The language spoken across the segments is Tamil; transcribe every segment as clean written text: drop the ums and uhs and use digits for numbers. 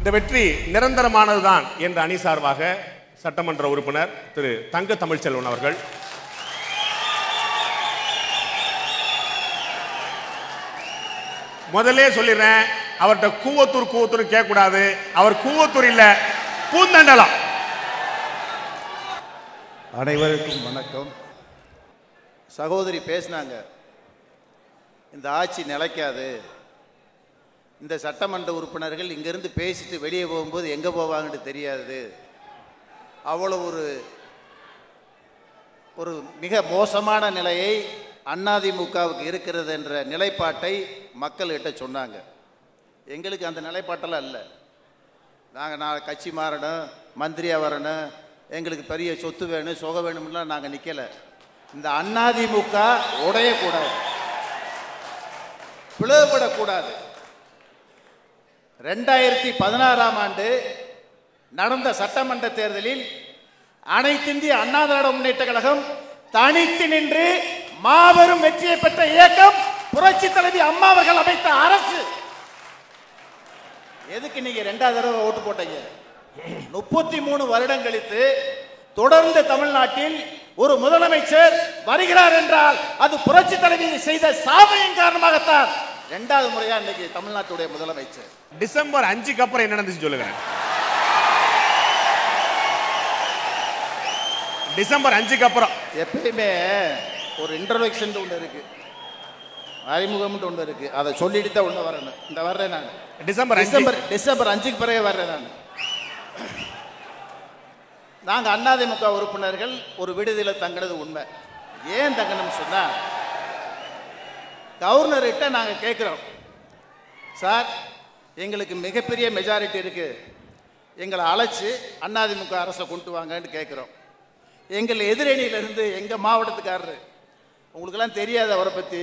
இந்த வெற்றி நிரந்தரமானதுதான் என்ற அணி சார்பாக சட்டமன்ற உறுப்பினர் திரு தங்க தமிழ்ச்செல்வன் அவர்கள். முதல்ல சொல்லிடுறேன், அவர்கிட்ட கூவத்தூர் கேட்க கூடாது. அவர் கூவத்தூர் இல்ல, பூந்தண்டலம். அனைவருக்கும் வணக்கம். சகோதரி பேசினாங்க, இந்த ஆட்சி நிலைக்காது, இந்த சட்டமன்ற உறுப்பினர்கள் இங்கிருந்து பேசிட்டு வெளியே போகும்போது எங்கே போவாங்கன்னு தெரியாது, அவ்வளோ ஒரு மிக மோசமான நிலையை அதிமுகவுக்கு இருக்கிறது என்ற நிலைப்பாட்டை மக்கள்கிட்ட சொன்னாங்க. எங்களுக்கு அந்த நிலைப்பாட்டெல்லாம் இல்லை. நான் கட்சி மாறணும், மந்திரியாக வரணும், எங்களுக்கு பெரிய சொத்து வேணும், சொகம் வேணும்லாம் நாங்கள் நிற்கலை. இந்த அதிமுக உடையக்கூடாது, பிளவுபடக்கூடாது. 2016ஆம் ஆண்டு நடந்த சட்டமன்ற தேர்தலில் அனைத்திந்திய அண்ணா திராவிட முன்னேற்ற கழகம் தனித்து நின்று மாபெரும் வெற்றியை பெற்ற இயக்கம் புரட்சி தலைவி அம்மா அவர்கள் அமைத்த அரசு. எதுக்கு நீங்க 2வது தடவை ஓட்டு போட்டீங்க? 33 வருடம் கழித்து தொடர்ந்து தமிழ்நாட்டில் ஒரு முதலமைச்சர் வருகிறார் என்றால் அது புரட்சி தலைவி செய்த சாதனையின் காரணமாகத்தான் 2வது முறையா இன்னைக்கு தமிழ்நாட்டுடைய முதலமைச்சர். டிசம்பர் 5க்கு அப்புறம் என்ன நடந்துச்சு சொல்லுங்க. டிசம்பர் 5க்கு அப்புறம் எப்பயுமே ஒரு இன்ட்ரோடக்ஷன் ஒன்று இருக்கு, அறிமுகம் ஒன்று இருக்கு, அதை சொல்லிட்டு தான் ஒன்று வரணும். இந்த வர்றேன் நான் டிசம்பர் 5க்கு பிறகு வர்றேன் நான். நாங்கள் அதிமுக உறுப்பினர்கள் ஒரு விடுதியில் தங்கினது உண்மை. ஏன் தங்கணும்னு சொன்னால், கவர்னர்கிட்ட நாங்கள் கேட்குறோம், சார் எங்களுக்கு மிகப்பெரிய மெஜாரிட்டி இருக்குது, எங்களை அழைச்சி அதிமுக அரசை கொண்டு வாங்கன்னு கேட்குறோம். எங்கள் எதிரணியிலிருந்து எங்கள் மாவட்டத்துக்காரரு, உங்களுக்கெல்லாம் தெரியாது அவரை பற்றி,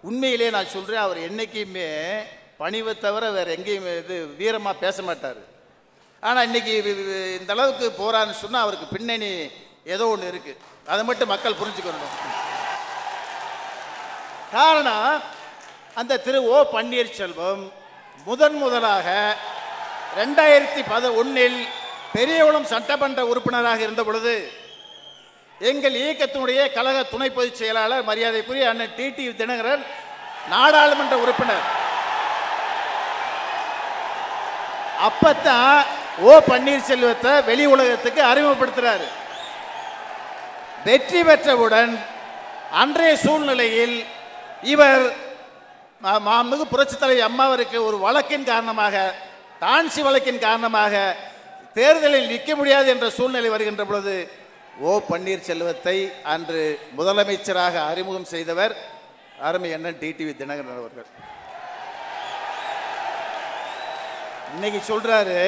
உண்மையிலே நான் சொல்கிறேன், அவர் என்றைக்குமே பணிவை தவிர வேறு எங்கேயுமே வீரமாக பேச மாட்டார். ஆனால் இன்னைக்கு இந்த அளவுக்கு போறான்னு சொன்னால் அவருக்கு பின்னணி ஏதோ ஒன்று இருக்கு, அதை மட்டும் மக்கள் புரிஞ்சுக்கணும். காரணம், அந்த திரு ஓ பன்னீர்செல்வம் முதலாக 2011இல் பெரியகுளம் சட்டமன்ற உறுப்பினராக இருந்த பொழுது எங்கள் இயக்கத்தினுடைய கழக துணை பொதுச் செயலாளர் மரியாதைக்குரிய அண்ணன் டிடி தினகரன் நாடாளுமன்ற உறுப்பினர். அப்பத்தான் ஓ பன்னீர்செல்வத்தை வெளி உலகத்துக்கு அறிமுகப்படுத்துறாரு. வெற்றி பெற்றவுடன் அன்றைய சூழ்நிலையில் இவர் மாண்புமிகு புரட்சி தலைவி அம்மாவிற்கு ஒரு வழக்கின் காரணமாக, டான்சி வழக்கின் காரணமாக தேர்தலில் நிற்க முடியாது என்ற சூழ்நிலை வருகின்ற பொழுது ஓ பன்னீர்செல்வத்தை அன்று முதலமைச்சராக அறிமுகம் செய்தவர் அருமை அண்ணன் டிடிவி தினகரன் அவர்கள். இன்னைக்கு சொல்றாரு,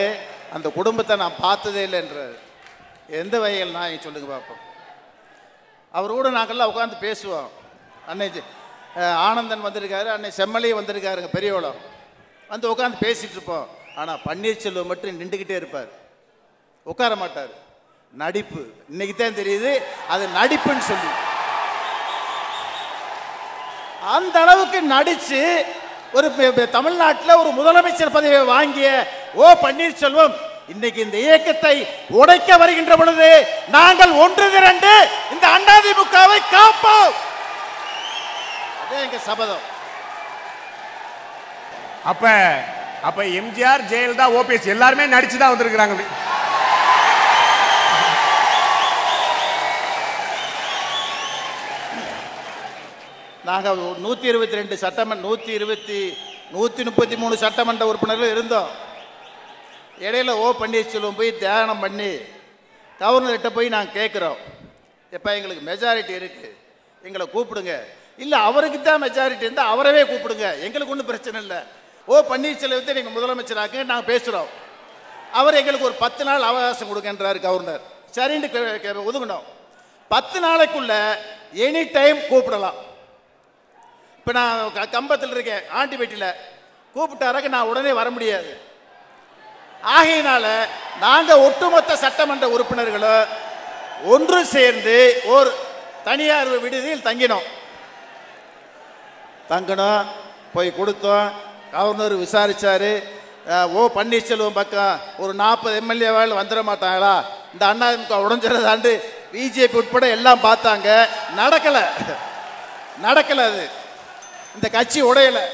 அந்த குடும்பத்தை நான் பார்த்ததே இல்லை என்றார். எந்த வகையில் நான் சொல்லுங்க பார்ப்போம். அவரோடு நாங்கள்லாம் உட்காந்து பேசுவோம். அன்னை ஆனந்தன் வந்திருக்காரு, அன்னை செம்மலையும் வந்திருக்காருங்க, பெரியவளம் வந்து உட்காந்து பேசிட்டு இருப்போம். ஆனால் பன்னீர்செல்வம் மட்டும் நின்றுக்கிட்டே இருப்பார், உட்கார மாட்டார். நடிப்பு. இன்னைக்கு தான் தெரியுது அது நடிப்புன்னு சொல்லி. அந்த அளவுக்கு நடிச்சு ஒரு தமிழ்நாட்டில் ஒரு முதலமைச்சர் பதவியை வாங்கிய ஓ பன்னீர்செல்வம் இன்னைக்கு இந்த இயக்கத்தை உடைக்க வருகின்ற பொழுது நாங்கள் ஒன்று திரண்டு இந்த அதிமுகவை காப்போம். அதே எங்க சபதம். அப்ப எம்ஜிஆர், ஜெயலலிதா, ஓபிஎஸ் எல்லாருமே நடிச்சுதான் வந்திருக்கிறாங்க. நாங்கள் 122 சட்டமன்ற 133 சட்டமன்ற உறுப்பினர்கள் இருந்தோம். இடையில ஓ பன்னீர்செல்வம் போய் தியானம் பண்ணி கவர்னர்கிட்ட போய் நாங்கள் கேட்குறோம், எப்போ எங்களுக்கு மெஜாரிட்டி இருக்கு, எங்களை கூப்பிடுங்க. இல்லை அவருக்கு தான் மெஜாரிட்டி இருந்தால் அவரவே கூப்பிடுங்க, எங்களுக்கு ஒன்றும் பிரச்சனை இல்லை, ஓ பன்னீர்செல்வத்தை நீங்கள் முதலமைச்சராக நாங்கள் பேசுகிறோம். அவர் எங்களுக்கு ஒரு 10 நாள் அவகாசம் கொடுக்கின்றார் கவர்னர். சரின்னு ஒதுங்கினோம். 10 நாளைக்குள்ள எனி டைம் கூப்பிடலாம். இப்போ நான் கம்பத்தில் இருக்கேன், ஆண்டிப்பேட்டியில் கூப்பிட்டாராக்க நான் உடனே வர முடியாது. ஆகையினால நாங்கள் ஒட்டுமொத்த சட்டமன்ற உறுப்பினர்களும் ஒன்று சேர்ந்து ஒரு தனியார் விடுதியில் தங்கினோம். போய் கொடுத்தோம். கவர்னர் விசாரிச்சாரு. ஓ பன்னீர்செல்வம் பக்கம் ஒரு 40 எம்எல்ஏவால் வந்துட மாட்டாங்களா, இந்த அண்ணா உடஞ்சிடதாண்டு பிஜேபி உட்பட எல்லாம் பார்த்தாங்க. நடக்கலை. அது இந்த கட்சி உடையலை.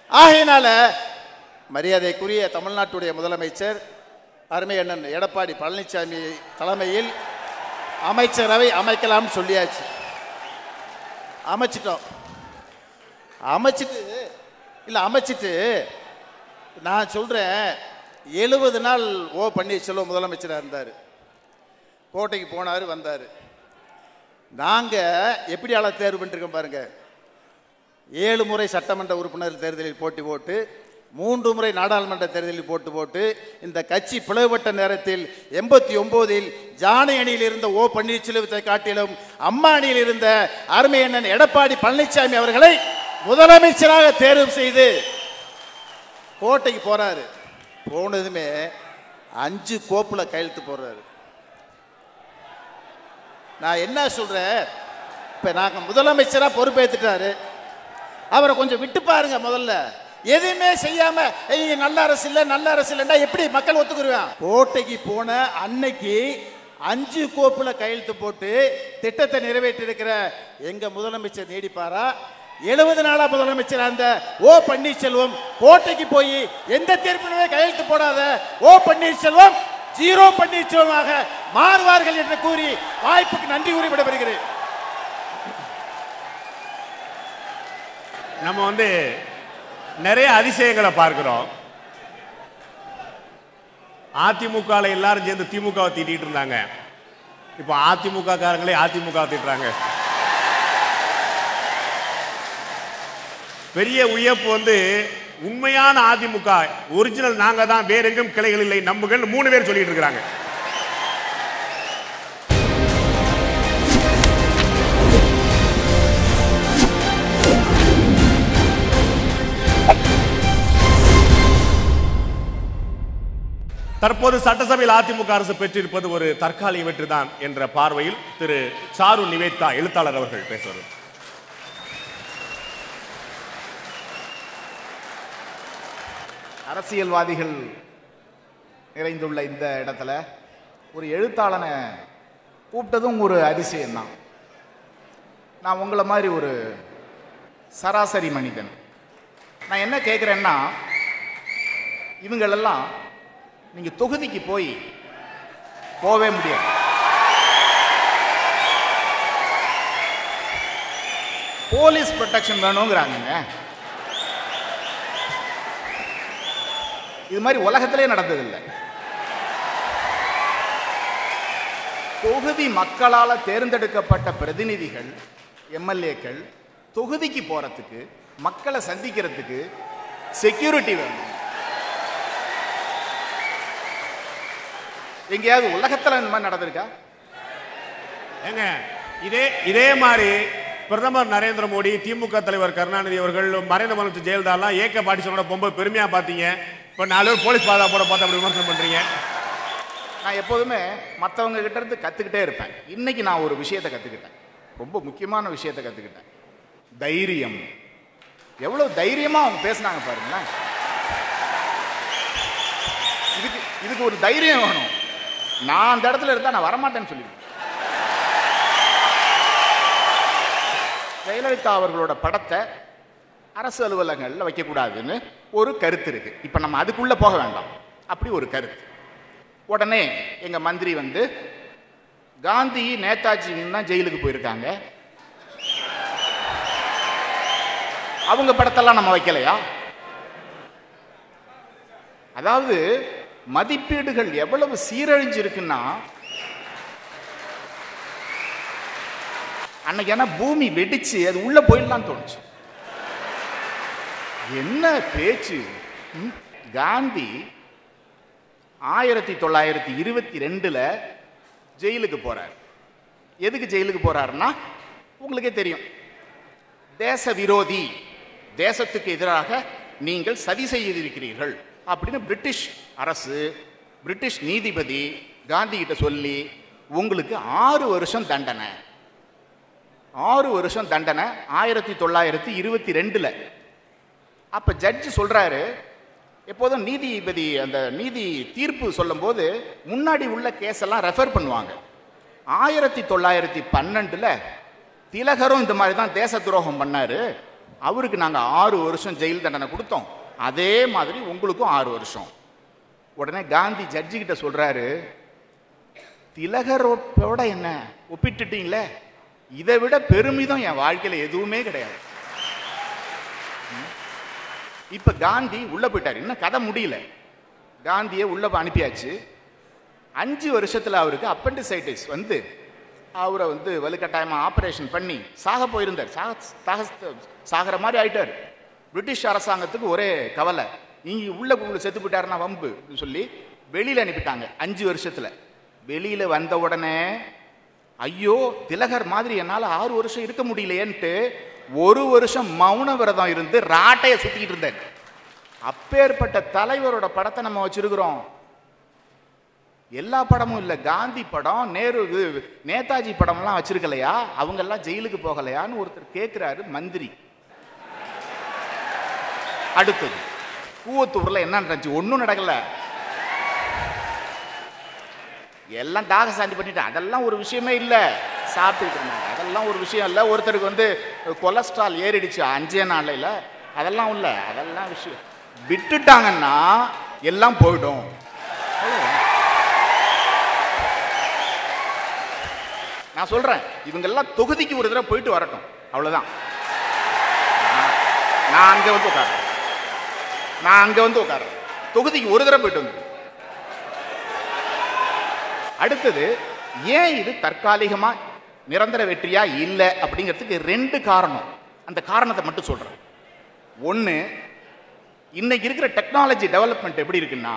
ஆகையினால மரியாதைக்குரிய தமிழ்நாட்டுடைய முதலமைச்சர் அருமை அண்ணன் எடப்பாடி பழனிசாமி தலைமையில் அமைச்சரவை அமைக்கலாம்னு சொல்லியாச்சு. அமைச்சிட்டு நான் சொல்கிறேன், 70 நாள் ஓ பன்னீர்செல்வம் முதலமைச்சராக இருந்தார். கோட்டைக்கு போனார், வந்தார். நாங்கள் எப்படி ஆளை தேர்வு பண்ணிருக்கோம் பாருங்க. 7 முறை சட்டமன்ற உறுப்பினர் தேர்தலில் போட்டு 3 முறை நாடாளுமன்ற தேர்தலில் போட்டு இந்த கட்சி பிளவுபட்ட நேரத்தில் 89இல் ஜானை அணியில் இருந்த ஓ பன்னீர்செல்வத்தை காட்டிலும் அம்மா அணியில் இருந்த அருமை அண்ணன் எடப்பாடி பழனிசாமி அவர்களை முதலமைச்சராக தேர்வு செய்து கோட்டைக்கு போறாரு. போனதுமே 5 கோப்புல கையெழுத்து போடுறாரு. நான் என்ன சொல்றேன், இப்ப நாங்க முதலமைச்சரா பொறுப்பேற்றுட்டாரு, அவரை கொஞ்சம் விட்டு பாருங்க. முதல்ல எதுவுமே செய்யாம நல்ல அரசு இல்லைன்னா எப்படி மக்கள் ஒத்துக்குருவான்? கோட்டைக்கு போன அன்னைக்கு 5 கோப்புல கையெழுத்து போட்டு திட்டத்தை நிறைவேற்றி இருக்கிற எங்க முதலமைச்சர் நீடிப்பாரா? 70 நாளா முதலமைச்சர் அந்த ஓ பன்னீர்செல்வம் கோட்டைக்கு போய் எந்த தீர்ப்பிலுமே கையெழுத்து போடாத ஓ பன்னீர்செல்வம் 0 பன்னீர்செல்வமாக மாறுவார்கள் என்று கூறி வாய்ப்புக்கு நன்றி கூறி விடைபெறுகிறேன். நம்ம நிறைய அதிசயங்களை பார்க்கிறோம். அதிமுக எல்லாரும் சேர்ந்து திமுகவை திட்டிட்டு இருந்தாங்க. இப்ப அதிமுக காரங்களே அதிமுக திட்டுறாங்க. பெரிய உயர்ப்பு உண்மையான அதிமுக ஒரிஜினல் நாங்க தான், வேற எங்கும் கிளைகள் இல்லை நம்புகள் 3 பேர் சொல்லிட்டு இருக்காங்க. தற்போது சட்டசபையில் அதிமுக அரசு பெற்றிருப்பது ஒரு தற்காலிக வெற்றிதான் என்ற பார்வையில் திரு சாரு நிவேதா எழுத்தாளர் அவர்கள் பேசுவார். அரசியல்வாதிகள் நிறைந்துள்ள இந்த இடத்துல ஒரு எழுத்தாளனை கூப்பிட்டதும் ஒரு அதிசயம்தான். நான் உங்களை மாதிரி ஒரு சராசரி மனிதன். நான் என்ன கேட்குறேன்னா, இவங்களெல்லாம் நீங்க தொகுதிக்கு போகவே முடியாது. போலீஸ் ப்ரொடெக்ஷன் வேணுங்கிறாங்க. இது மாதிரி உலகத்திலே நடந்ததில்லை. தொகுதி மக்களால் தேர்ந்தெடுக்கப்பட்ட பிரதிநிதிகள், எம்எல்ஏக்கள் தொகுதிக்கு போறதுக்கு, மக்களை சந்திக்கிறதுக்கு செக்யூரிட்டி வேணும். எங்கேயாவது உலகத்தில் இந்த மாதிரி நடந்திருக்கா? ஏங்க இதே மாதிரி பிரதமர் நரேந்திர மோடி, திமுக தலைவர் கருணாநிதி அவர்கள், மறைந்த முதலமைச்சர் ஜெயலலிதா ஏக்க பாட்டிசனோட ரொம்ப பெருமையா பாத்தீங்க. இப்ப 4 பேர் போலீஸ் பாதுகாப்போட பார்த்து அப்படி விமர்சனம் பண்றீங்க. நான் எப்போதுமே மற்றவங்க கிட்ட இருந்து கத்துக்கிட்டே இருப்பேன். இன்னைக்கு நான் ஒரு விஷயத்தை கத்துக்கிட்டேன், ரொம்ப முக்கியமான விஷயத்தை கத்துக்கிட்டேன். தைரியம். எவ்வளவு தைரியமா அவங்க பேசினாங்க பாருங்களேன். இதுக்கு ஒரு தைரியம் வேணும். நான் அந்த இடத்துல இருந்தா நான் வரமாட்டேன்னு சொல்லிடுவேன். ஜெயலலிதா அவர்களோட படத்தை அரசு அலுவலகங்களில் வைக்கக்கூடாதுன்னு ஒரு கருத்து இருக்கு. இப்ப நம்ம அதுக்குள்ள போக வேண்டாம். அப்படி ஒரு கருத்து. உடனே எங்க மந்திரி காந்தி நேதாஜி தான் ஜெயிலுக்கு போயிருக்காங்க, அவங்க படத்தெல்லாம் நம்ம வைக்கலையா? அதாவது மதிப்பீடுகள் எவ்வளவு சீரழிஞ்சிருக்குன்னா, அன்னைக்கு என்ன பூமி வெடிச்சு அது உள்ள போயிடலாம் தோணுச்சு. என்ன பேச்சு! காந்தி 1922 ஜெயிலுக்கு போறார். எதுக்கு ஜெயிலுக்கு போறாருன்னா, உங்களுக்கே தெரியும், தேச விரோதி, தேசத்துக்கு எதிராக நீங்கள் சதி செய்திருக்கிறீர்கள் அப்படின்னு பிரிட்டிஷ் அரசு, பிரிட்டிஷ் நீதிபதி காந்தி கிட்ட சொல்லி உங்களுக்கு 6 வருஷம் தண்டனை. 6 வருஷம் தண்டனை 1922. அப்ப ஜட்ஜ் சொல்றாரு, எப்போதும் நீதிபதி அந்த நீதி தீர்ப்பு சொல்லும் போது முன்னாடி உள்ள கேஸ் எல்லாம் ரெஃபர் பண்ணுவாங்க. 1912 திலகரும் இந்த மாதிரி தான் தேச துரோகம் பண்ணாரு, அவருக்கு நாங்க 6 வருஷம் ஜெயில் தண்டனை கொடுத்தோம், அதே மாதிரி உங்களுக்கும் 6 வருஷம். உடனே காந்தி ஜட்ஜி கிட்ட சொல்றாரு, திலகரோட என்ன ஒப்பிட்டுட்டீங்களே, இதை விட பெருமிதம் என் வாழ்க்கையில எதுவுமே கிடையாது. இப்ப காந்தி உள்ள போயிட்டாரு, இன்னும் கதை முடியல. காந்தியை உள்ள அனுப்பியாச்சு. 5 வருஷத்துல அவருக்கு அப்பெண்டிசைட்டிஸ் வந்து அவரை வந்து வலுக்கட்டாயமா ஆபரேஷன் பண்ணி சாக போயிருந்தார். சாகிற மாதிரி ஆயிட்டார். பிரிட்டிஷ் அரசாங்கத்துக்கு ஒரே கவலை, இங்க உள்ள செத்து போயிட்டாருன்னா வம்பு சொல்லி வெளியில அனுப்பிட்டாங்க. 5 வருஷத்துல வெளியில வந்த உடனே ஐயோ திலகர் மாதிரி என்னால 6 வருஷம் இருக்க முடியலையேன்ட்டு 1 வருஷம் மௌன விரதம் இருந்து ராட்டைய சுத்திக்கிட்டு இருந்தார். அப்பேற்பட்ட தலைவரோட படத்தை நம்ம வச்சிருக்கிறோம். எல்லா படமும் இல்ல, காந்தி படம், நேரு நேதாஜி படம்லாம் வச்சிருக்கலையா, அவங்க எல்லாம் ஜெயிலுக்கு போகலையான்னு ஒருத்தர் கேட்கிறாரு மந்திரி. அடுத்தது கூவத்தூர்ல என்ன நடந்துச்சு? ஒன்னும் நடக்கல, எல்லாம் தாக சாந்தி பண்ணிட்டு அதெல்லாம் ஒரு விஷயமே இல்ல, சாப்பிட்டு இருந்தாங்க, அதெல்லாம் ஒரு விஷயம் இல்ல. ஒருத்தருக்கு வந்து கொலஸ்ட்ரால் ஏறிடுச்சு 5 நாளையில, அதெல்லாம் இல்ல, அதெல்லாம் விஷயம். விட்டுட்டாங்கன்னா எல்லாம் போயிடும். நான் சொல்றேன், இவங்க எல்லாம் தொகுதிக்கு ஒரு தடவை போயிட்டு வரட்டும், அவ்வளவுதான். நான் அங்க வந்து உட்கார்றேன், தொகுதிக்கு ஒரு தடவை போயிட்டு வந்து. அடுத்தது, ஏன் இது தற்காலிகமா நிரந்தர வெற்றியா இல்ல அப்படிங்கிறதுக்கு 2 காரணம். அந்த காரணத்தை மட்டும் சொல்றேன். ஒன்னு, இன்னைக்கு இருக்கிற டெக்னாலஜி டெவலப்மெண்ட் எப்படி இருக்குன்னா,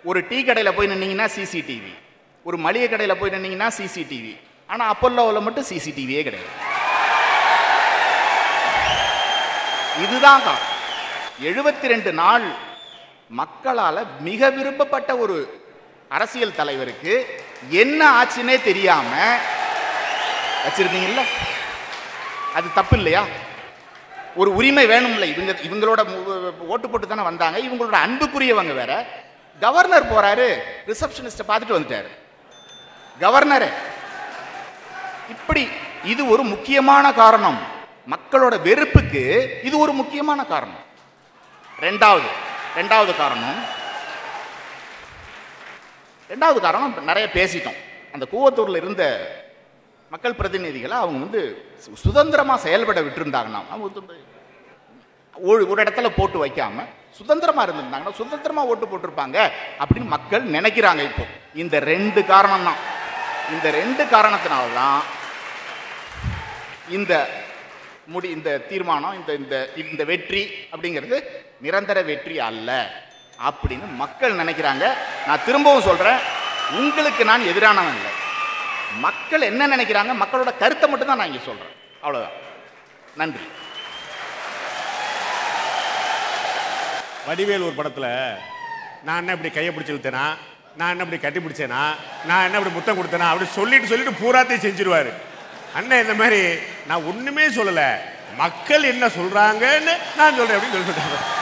ஒரு டீ கடையில போய் நின்னீங்கன்னா சிசிடிவி, ஒரு மளிகை கடையில போய் நின்னீங்கன்னா சிசிடிவி, ஆனா அப்போலோவில் மட்டும் சிசிடிவியே கிடையாது. இதுதான் 72 நாள் மக்களால மிக விரும்பப்பட்ட ஒரு அரசியல் தலைவருக்கு என்ன ஆச்சுன்னே தெரியாம வச்சிருந்தீங்கல்ல, அது தப்பு இல்லையா? ஒரு உரிமை வேணும்ல. இவங்களோட ஓட்டு போட்டு தானே வந்தாங்க, இவங்களோட அன்புக்குரியவங்க வேற. கவர்னர் போறாரு, ரிசப்ஷனிஸ்ட பார்த்துட்டு வந்துட்டாரு கவர்னர். இப்படி இது ஒரு முக்கியமான காரணம், மக்களோட வெறுப்புக்கு இது ஒரு முக்கியமான காரணம். ரெண்டாவது காரணம் நிறைய பேசிட்டோம். அந்த கூவத்தூர்ல இருந்த மக்கள் பிரதிநிதிகளை அவங்க வந்து சுதந்திரமா செயல்பட விட்டுருந்தாங்கன்னா, ஒரு இடத்துல போட்டு வைக்காம சுதந்திரமா இருந்திருந்தாங்கன்னா சுதந்திரமா ஓட்டு போட்டிருப்பாங்க அப்படின்னு மக்கள் நினைக்கிறாங்க. இப்போ இந்த 2 காரணம் தான், இந்த 2 காரணத்தினால்தான் இந்த தீர்மானம், இந்த வெற்றி அப்படிங்கிறது நிரந்தர வெற்றி அல்ல அப்படின்னு மக்கள் நினைக்கிறாங்க. நான் திரும்பவும் சொல்றேன், உங்களுக்கு நான் எதிரானவன் இல்லை. மக்கள் என்ன நினைக்கிறாங்க, மக்களோட கருத்தை மட்டும் தான் நான் இங்க சொல்றேன், அவ்வளவுதான். நன்றி. வடிவேல் ஒரு படத்துல, நான் என்ன இப்படி கையை பிடிச்சி இழுத்தேனா, நான் என்ன இப்படி கட்டி பிடிச்சேனா, நான் என்ன இப்படி முத்தம் கொடுத்தேனா அப்படி சொல்லிட்டு பூராத்தையும் செஞ்சிருவாரு. அண்ணன் இந்த மாதிரி நான் ஒண்ணுமே சொல்லல, மக்கள் என்ன சொல்றாங்கன்னு நான் சொல்றேன் அப்படின்னு சொல்லிட்டு